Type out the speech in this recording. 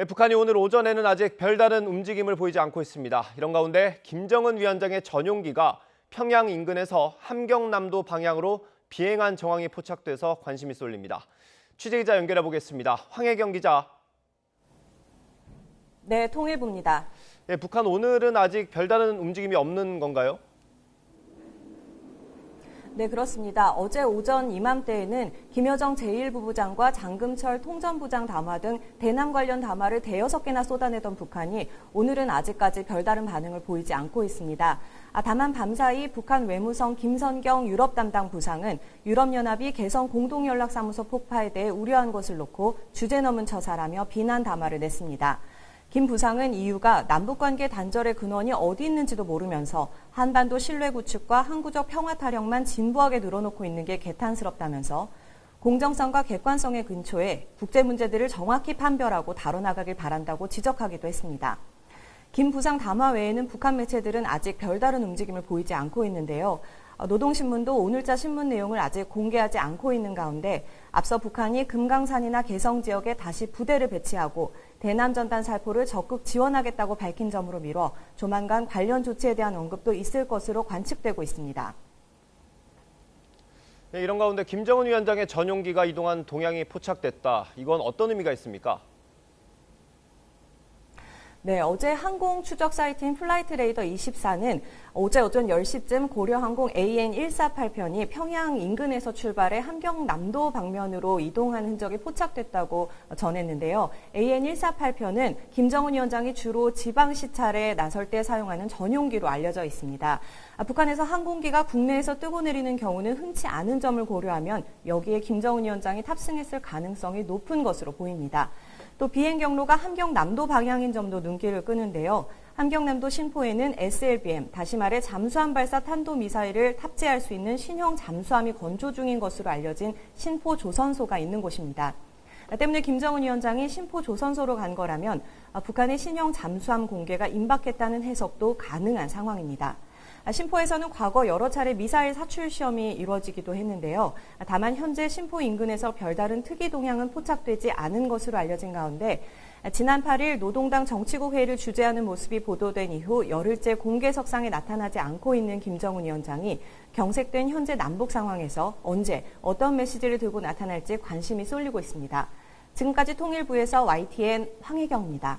북한이 오늘 오전에는 아직 별다른 움직임을 보이지 않고 있습니다. 이런 가운데 김정은 위원장의 전용기가 평양 인근에서 함경남도 방향으로 비행한 정황이 포착돼서 관심이 쏠립니다. 취재기자 연결해 보겠습니다. 황혜경 기자. 네, 통일부입니다. 북한 오늘은 아직 별다른 움직임이 없는 건가요? 네, 그렇습니다. 어제 오전 이맘때에는 김여정 제1부부장과 장금철 통전부장 담화 등 대남 관련 담화를 대여섯 개나 쏟아내던 북한이 오늘은 아직까지 별다른 반응을 보이지 않고 있습니다. 다만 밤사이 북한 외무성 김선경 유럽 담당 부상은 유럽연합이 개성 공동연락사무소 폭파에 대해 우려한 것을 놓고 주제넘은 처사라며 비난 담화를 냈습니다. 김 부상은 이유가 남북관계 단절의 근원이 어디 있는지도 모르면서 한반도 신뢰 구축과 항구적 평화 타령만 진부하게 늘어놓고 있는 게 개탄스럽다면서 공정성과 객관성의 근초에 국제 문제들을 정확히 판별하고 다뤄나가길 바란다고 지적하기도 했습니다. 김 부상 담화 외에는 북한 매체들은 아직 별다른 움직임을 보이지 않고 있는데요. 노동신문도 오늘자 신문 내용을 아직 공개하지 않고 있는 가운데 앞서 북한이 금강산이나 개성 지역에 다시 부대를 배치하고 대남 전단 살포를 적극 지원하겠다고 밝힌 점으로 미뤄 조만간 관련 조치에 대한 언급도 있을 것으로 관측되고 있습니다. 네, 이런 가운데 김정은 위원장의 전용기가 이동한 동향이 포착됐다. 이건 어떤 의미가 있습니까? 네, 어제 항공 추적 사이트인 플라이트레이더 24는 어제 오전 10시쯤 고려항공 AN148편이 평양 인근에서 출발해 함경남도 방면으로 이동한 흔적이 포착됐다고 전했는데요. AN148편은 김정은 위원장이 주로 지방 시찰에 나설 때 사용하는 전용기로 알려져 있습니다. 북한에서 항공기가 국내에서 뜨고 내리는 경우는 흔치 않은 점을 고려하면 여기에 김정은 위원장이 탑승했을 가능성이 높은 것으로 보입니다. 또 비행 경로가 함경남도 방향인 점도 눈길을 끄는데요. 함경남도 신포에는 SLBM, 다시 말해 잠수함 발사 탄도미사일을 탑재할 수 있는 신형 잠수함이 건조 중인 것으로 알려진 신포 조선소가 있는 곳입니다. 때문에 김정은 위원장이 신포 조선소로 간 거라면 북한의 신형 잠수함 공개가 임박했다는 해석도 가능한 상황입니다. 신포에서는 과거 여러 차례 미사일 사출 시험이 이루어지기도 했는데요. 다만 현재 신포 인근에서 별다른 특이 동향은 포착되지 않은 것으로 알려진 가운데 지난 8일 노동당 정치국 회의를 주재하는 모습이 보도된 이후 열흘째 공개석상에 나타나지 않고 있는 김정은 위원장이 경색된 현재 남북 상황에서 언제 어떤 메시지를 들고 나타날지 관심이 쏠리고 있습니다. 지금까지 통일부에서 YTN 황혜경입니다.